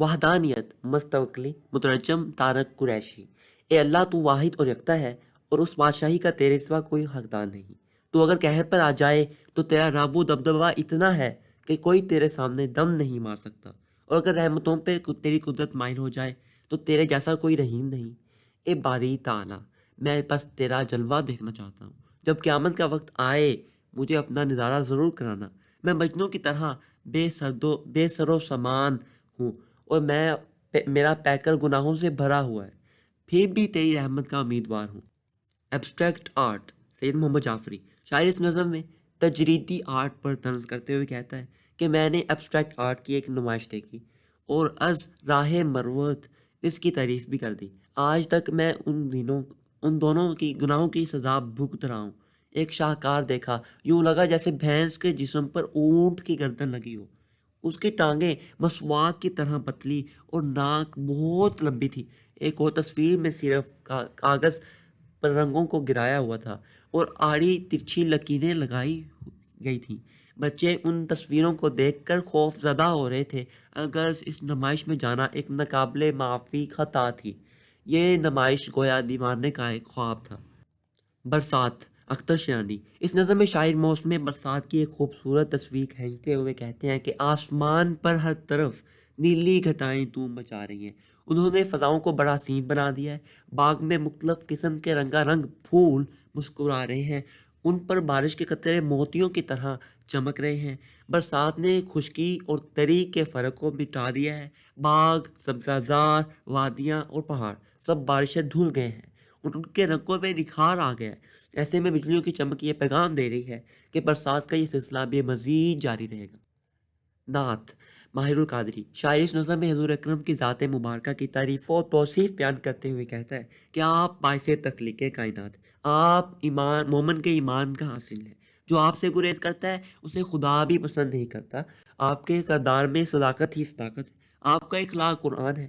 وحدانیت مستقلی مترجم طارق قریشی۔ اے اللہ تو واحد اور یکتا ہے اور اس بادشاہی کا تیرے سوا کوئی حقدار نہیں۔ تو اگر قہر پر آ جائے تو تیرا رب و دبدبہ اتنا ہے کہ کوئی تیرے سامنے دم نہیں مار سکتا، اور اگر رحمتوں پہ تیری قدرت مائل ہو جائے تو تیرے جیسا کوئی رحیم نہیں۔ اے باری تعالیٰ، میں بس تیرا جلوہ دیکھنا چاہتا ہوں۔ جب قیامت کا وقت آئے مجھے اپنا نظارہ ضرور کرانا۔ میں مجنوں کی طرح بے سر و سامان ہوں، اور میرا پیکر گناہوں سے بھرا ہوا ہے، پھر بھی تیری رحمت کا امیدوار ہوں۔ ایبسٹریکٹ آرٹ، سید محمد جعفری۔ شاعر اس نظم میں تجریدی آرٹ پر طنز کرتے ہوئے کہتا ہے کہ میں نے ایبسٹریکٹ آرٹ کی ایک نمائش دیکھی اور از راہ مروت اس کی تعریف بھی کر دی۔ آج تک میں ان دونوں کی گناہوں کی سزا بھگت رہا ہوں۔ ایک شاہکار دیکھا، یوں لگا جیسے بھینس کے جسم پر اونٹ کی گردن لگی ہو۔ اس کی ٹانگیں مسواک کی طرح پتلی اور ناک بہت لمبی تھی۔ ایک اور تصویر میں صرف کاغذ پر رنگوں کو گرایا ہوا تھا اور آڑی ترچھی لکیریں لگائی گئی تھیں۔ بچے ان تصویروں کو دیکھ کر خوف زدہ ہو رہے تھے۔ الغرض اس نمائش میں جانا ایک ناقابل معافی خطا تھی۔ یہ نمائش گویا دیوانے کا ایک خواب تھا۔ برسات، اختر شیرانی۔ اس نظم میں شاعر موسم برسات کی ایک خوبصورت تصویر کھینچتے ہوئے کہتے ہیں کہ آسمان پر ہر طرف نیلی گھٹائیں دھوم مچا رہی ہیں۔ انہوں نے فضاؤں کو بڑا حسین بنا دیا ہے۔ باغ میں مختلف قسم کے رنگا رنگ پھول مسکرا رہے ہیں، ان پر بارش کے قطرے موتیوں کی طرح چمک رہے ہیں۔ برسات نے خشکی اور تری کے فرق کو مٹا دیا ہے۔ باغ، سبزہ زار، وادیاں اور پہاڑ سب بارشیں دھل گئے ہیں، ان کے رنگوں میں نکھار آ گیا ہے۔ ایسے میں بجلیوں کی چمک یہ پیغام دے رہی ہے کہ برسات کا یہ سلسلہ بے مزید جاری رہے گا۔ نعت، ماہر القادری۔ شاعر اس نظم میں حضور اکرم کی ذات مبارکہ کی تعریف و توصیف بیان کرتے ہوئے کہتا ہے کہ آپ باعث تخلیق کائنات، آپ مومن کے ایمان کا حاصل ہے۔ جو آپ سے گریز کرتا ہے اسے خدا بھی پسند نہیں کرتا۔ آپ کے کردار میں صداقت ہی صداقت ہے، آپ کا اخلاق قرآن ہے،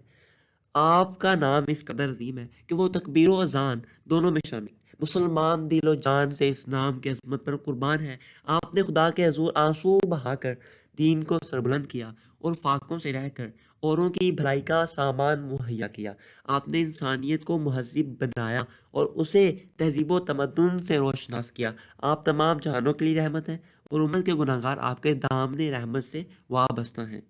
آپ کا نام اس قدر عظیم ہے کہ وہ تکبیر و اذان دونوں میں شامل۔ مسلمان دل و جان سے اس نام کی عظمت پر قربان ہے۔ آپ نے خدا کے حضور آنسو بہا کر دین کو سربلند کیا اور فاقوں سے رہ کر اوروں کی بھلائی کا سامان مہیا کیا۔ آپ نے انسانیت کو مہذب بنایا اور اسے تہذیب و تمدن سے روشناس کیا۔ آپ تمام جہانوں کے لیے رحمت ہیں اور امت کے گناہگار آپ کے دامن رحمت سے وابستہ ہیں۔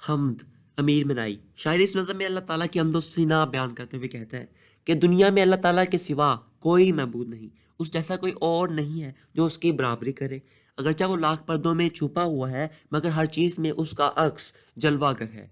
حمد، امیر منائی۔ شاعر اس نظم میں اللہ تعالیٰ کی حمد و ثنا بیان کرتے ہوئے کہتا ہے کہ دنیا میں اللہ تعالیٰ کے سوا کوئی معبود نہیں، اس جیسا کوئی اور نہیں ہے جو اس کی برابری کرے۔ اگرچہ وہ لاکھ پردوں میں چھپا ہوا ہے مگر ہر چیز میں اس کا عکس جلوہ گر ہے۔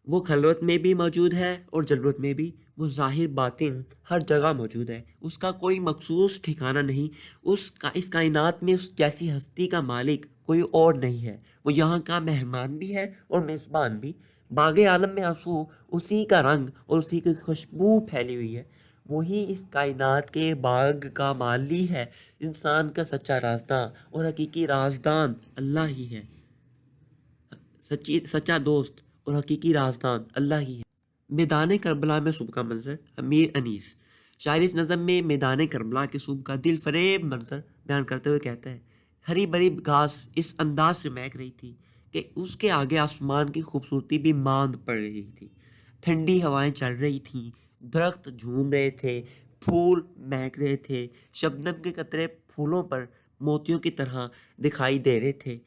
وہ خلوت میں بھی موجود ہے اور جلوت میں بھی، وہ ظاہر باطن ہر جگہ موجود ہے۔ اس کا کوئی مخصوص ٹھکانہ نہیں۔ اس کائنات میں اس جیسی ہستی کا مالک کوئی اور نہیں ہے۔ وہ یہاں کا مہمان بھی ہے اور میزبان بھی۔ باغ عالم میں آنسو اسی کا رنگ اور اسی کی خوشبو پھیلی ہوئی ہے۔ وہی اس کائنات کے باغ کا مالی ہے۔ انسان کا سچا رازداں اور حقیقی رازدان اللہ ہی ہے۔ سچا دوست اور حقیقی رازدان اللہ ہی ہے۔ میدان کربلا میں صبح کا منظر، امیر انیس۔ شاعر اس نظم میں میدان کربلا کے صبح کا دل فریب منظر بیان کرتے ہوئے کہتا ہے، ہری بھری گھاس اس انداز سے مہک رہی تھی کہ اس کے آگے آسمان کی خوبصورتی بھی ماند پڑ رہی تھی۔ ٹھنڈی ہوائیں چل رہی تھیں، درخت جھوم رہے تھے، پھول مہک رہے تھے، شبنم کے قطرے پھولوں پر موتیوں کی طرح دکھائی دے رہے تھے۔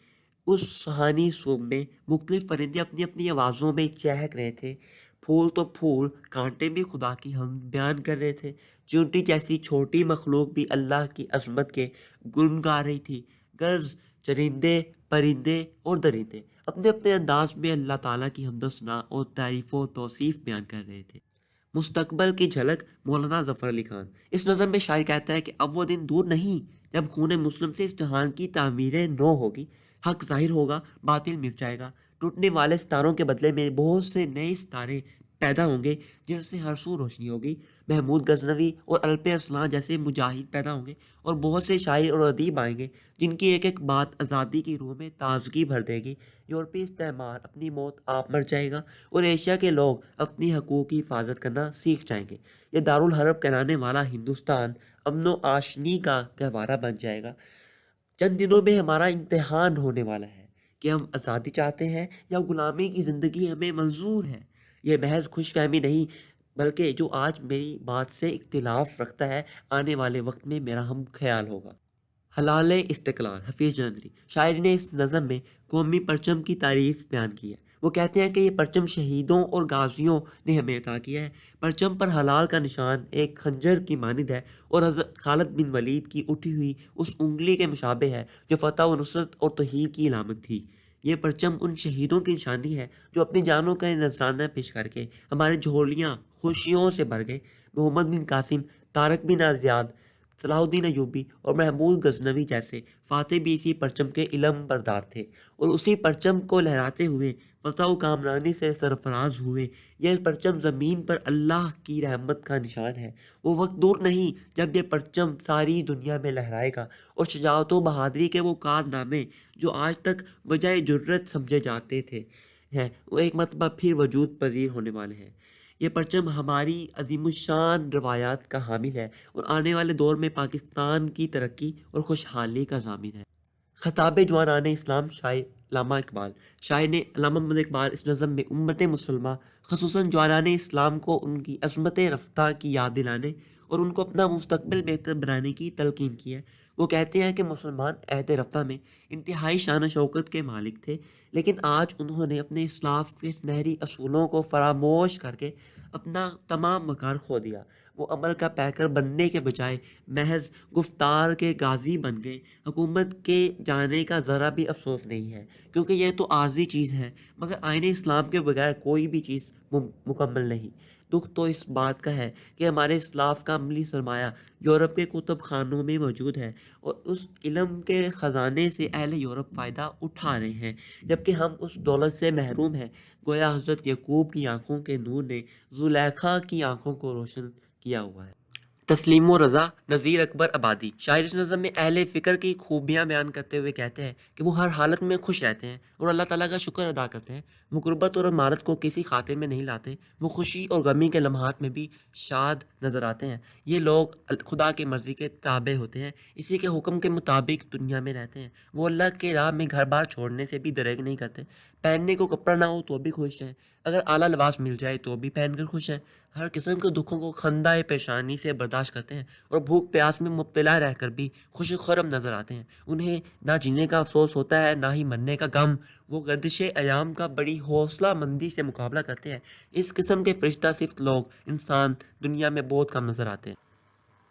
اس سہانی صبح میں مختلف پرندے اپنی اپنی آوازوں میں چہک رہے تھے۔ پھول تو پھول، کانٹے بھی خدا کی حمد بیان کر رہے تھے۔ چونٹی جیسی چھوٹی مخلوق بھی اللہ کی عظمت کے گن گا رہی تھی۔ غرض چرندے، پرندے اور درندے اپنے اپنے انداز میں اللہ تعالیٰ کی حمد و ثنا اور تعریف و توصیف بیان کر رہے تھے۔ مستقبل کی جھلک، مولانا ظفر علی خان۔ اس نظم میں شاعر کہتا ہے کہ اب وہ دن دور نہیں جب خون مسلم سے اس جہان کی تعمیر نو ہوگی، حق ظاہر ہوگا، باطل مٹ جائے گا، ٹوٹنے والے ستاروں کے بدلے میں بہت سے نئے ستارے پیدا ہوں گے جن سے ہر سو روشنی ہوگی۔ محمود غزنوی اور الپ ارسلان جیسے مجاہد پیدا ہوں گے اور بہت سے شاعر اور ادیب آئیں گے جن کی ایک ایک بات آزادی کی روح میں تازگی بھر دے گی۔ یورپی استعمار اپنی موت آپ مر جائے گا اور ایشیا کے لوگ اپنی حقوق کی حفاظت کرنا سیکھ جائیں گے۔ یہ دارالحرب کہلانے والا ہندوستان امن و آشنی کا گہوارہ بن جائے گا۔ چند دنوں میں ہمارا امتحان ہونے والا ہے۔ کہ ہم آزادی چاہتے ہیں یا غلامی کی زندگی ہمیں منظور ہے۔ یہ محض خوش فہمی نہیں، بلکہ جو آج میری بات سے اختلاف رکھتا ہے، آنے والے وقت میں میرا ہم خیال ہوگا۔ حلال استقلال حفیظ جلندری شاعر نے اس نظم میں قومی پرچم کی تعریف بیان کی ہے۔ وہ کہتے ہیں کہ یہ پرچم شہیدوں اور غازیوں نے ہمیں عطا کیا ہے۔ پرچم پر حلال کا نشان ایک خنجر کی مانند ہے اور حضرت خالد بن ولید کی اٹھی ہوئی اس انگلی کے مشابہ ہے جو فتح و نصرت اور توحید کی علامت تھی۔ یہ پرچم ان شہیدوں کی نشانی ہے جو اپنی جانوں کا نذرانہ پیش کر کے ہمارے جھولیاں خوشیوں سے بھر گئے۔ محمد بن قاسم، طارق بن زیاد، صلاح الدین ایوبی اور محمود غزنوی جیسے فاتح بھی اسی پرچم کے علم بردار تھے اور اسی پرچم کو لہراتے ہوئے فتح و کامرانی سے سرفراز ہوئے۔ یہ پرچم زمین پر اللہ کی رحمت کا نشان ہے۔ وہ وقت دور نہیں جب یہ پرچم ساری دنیا میں لہرائے گا اور شجاعت و بہادری کے وہ کارنامے جو آج تک وجہ جرت سمجھے جاتے تھے ہیں، وہ ایک مرتبہ پھر وجود پذیر ہونے والے ہیں۔ یہ پرچم ہماری عظیم الشان روایات کا حامل ہے اور آنے والے دور میں پاکستان کی ترقی اور خوشحالی کا ضامن ہے۔ خطاب جوانان اسلام شاعر علامہ اقبال شاعر نے علامہ محمد اقبال اس نظم میں امت مسلمہ خصوصاً جوانان اسلام کو ان کی عظمت رفتہ کی یاد دلانے اور ان کو اپنا مستقبل بہتر بنانے کی تلقین کی ہے۔ وہ کہتے ہیں کہ مسلمان عہد رفتہ میں انتہائی شان و شوکت کے مالک تھے، لیکن آج انہوں نے اپنے اسلاف کے سنہری اصولوں کو فراموش کر کے اپنا تمام وقار کھو دیا۔ وہ عمل کا پیکر بننے کے بجائے محض گفتار کے غازی بن گئے۔ حکومت کے جانے کا ذرا بھی افسوس نہیں ہے، کیونکہ یہ تو عارضی چیز ہے، مگر آئین اسلام کے بغیر کوئی بھی چیز مکمل نہیں۔ دکھ تو اس بات کا ہے کہ ہمارے اسلاف کا عملی سرمایہ یورپ کے کتب خانوں میں موجود ہے اور اس علم کے خزانے سے اہل یورپ فائدہ اٹھا رہے ہیں، جبکہ ہم اس دولت سے محروم ہیں۔ گویا حضرت یعقوب کی آنکھوں کے نور نے زلیخا کی آنکھوں کو روشن کیا ہوا ہے۔ تسلیم و رضا نذیر اکبر آبادی شاعر اس نظم میں اہل فکر کی خوبیاں بیان کرتے ہوئے کہتے ہیں کہ وہ ہر حالت میں خوش رہتے ہیں اور اللہ تعالیٰ کا شکر ادا کرتے ہیں۔ وہ غربت اور عمارت کو کسی خاطر میں نہیں لاتے، وہ خوشی اور غمی کے لمحات میں بھی شاد نظر آتے ہیں۔ یہ لوگ خدا کی مرضی کے تابع ہوتے ہیں، اسی کے حکم کے مطابق دنیا میں رہتے ہیں۔ وہ اللہ کے راہ میں گھر بار چھوڑنے سے بھی دریغ نہیں کرتے۔ پہننے کو کپڑا نہ ہو تو بھی خوش ہیں، اگر اعلیٰ لباس مل جائے تو بھی پہن کر خوش ہیں۔ ہر قسم کے دکھوں کو خندہ پیشانی سے برداشت کرتے ہیں اور بھوک پیاس میں مبتلا رہ کر بھی خوش خرم نظر آتے ہیں۔ انہیں نہ جینے کا افسوس ہوتا ہے نہ ہی مرنے کا غم۔ وہ گردش ایام کا بڑی حوصلہ مندی سے مقابلہ کرتے ہیں۔ اس قسم کے فرشتہ صفت لوگ انسان دنیا میں بہت کم نظر آتے ہیں۔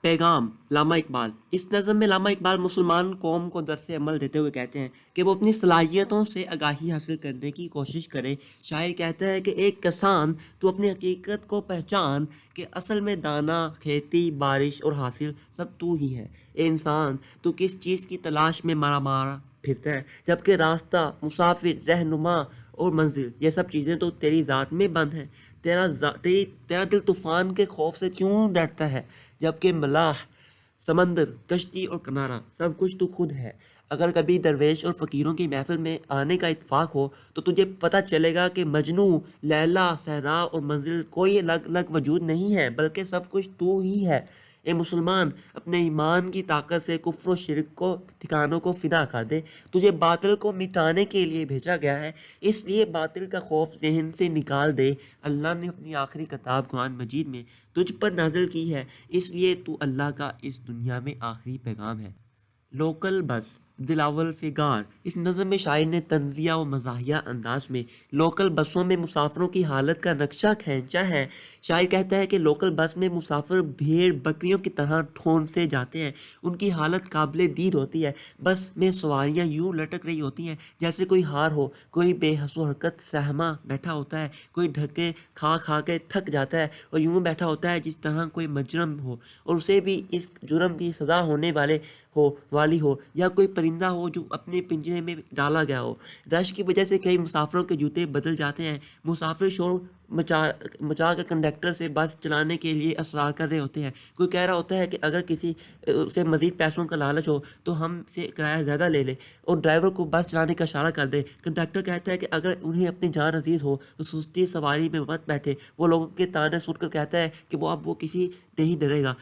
پیغام علامہ اقبال اس نظم میں علامہ اقبال مسلمان قوم کو درس عمل دیتے ہوئے کہتے ہیں کہ وہ اپنی صلاحیتوں سے آگاہی حاصل کرنے کی کوشش کرے۔ شاعر کہتا ہے کہ ایک کسان تو اپنی حقیقت کو پہچان کہ اصل میں دانا، کھیتی، بارش اور حاصل سب تو ہی ہے۔ اے انسان، تو کس چیز کی تلاش میں مارا مارا پھرتا ہے، جبکہ راستہ، مسافر، رہنما اور منزل یہ سب چیزیں تو تیری ذات میں بند ہیں۔ تیرا دل طوفان کے خوف سے کیوں ڈرتا ہے، جبکہ ملاح، سمندر، کشتی اور کنارہ سب کچھ تو خود ہے۔ اگر کبھی درویش اور فقیروں کی محفل میں آنے کا اتفاق ہو تو تجھے پتہ چلے گا کہ مجنوں، لیلا، صحرا اور منزل کوئی الگ الگ وجود نہیں ہے، بلکہ سب کچھ تو ہی ہے۔ اے مسلمان، اپنے ایمان کی طاقت سے کفر و شرک کو ٹھکانوں کو فنا کر دے۔ تجھے باطل کو مٹانے کے لیے بھیجا گیا ہے، اس لیے باطل کا خوف ذہن سے نکال دے۔ اللہ نے اپنی آخری کتاب قرآن مجید میں تجھ پر نازل کی ہے، اس لیے تو اللہ کا اس دنیا میں آخری پیغام ہے۔ لوکل بس دلاول فگار اس نظم میں شاعر نے طنزیہ و مزاحیہ انداز میں لوکل بسوں میں مسافروں کی حالت کا نقشہ کھینچا ہے۔ شاعر کہتا ہے کہ لوکل بس میں مسافر بھیڑ بکریوں کی طرح ٹھون سے جاتے ہیں، ان کی حالت قابل دید ہوتی ہے۔ بس میں سواریاں یوں لٹک رہی ہوتی ہیں جیسے کوئی ہار ہو، کوئی بے حس و حرکت سہما بیٹھا ہوتا ہے، کوئی دھکے کھا کھا کے تھک جاتا ہے اور یوں بیٹھا ہوتا ہے جس طرح کوئی مجرم ہو اور اسے بھی اس جرم کی سزا ہونے والی ہو، یا کوئی پرندہ ہو جو اپنے پنجرے میں ڈالا گیا ہو۔ رش کی وجہ سے کئی مسافروں کے جوتے بدل جاتے ہیں۔ مسافر شور مچا کر کنڈکٹر سے بس چلانے کے لیے اصرار کر رہے ہوتے ہیں۔ کوئی کہہ رہا ہوتا ہے کہ اگر کسی سے مزید پیسوں کا لالچ ہو تو ہم سے کرایہ زیادہ لے لے اور ڈرائیور کو بس چلانے کا اشارہ کر دے۔ کنڈکٹر کہتا ہے کہ اگر انہیں اپنی جان عزیز ہو تو سستی سواری میں مت بیٹھے۔ وہ لوگوں کے طعنے سن کر کہتا ہے کہ وہ کسی نہیں ڈرے گا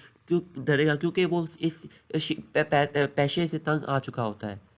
کیونکہ وہ اس پیشے سے تنگ آ چکا ہوتا ہے۔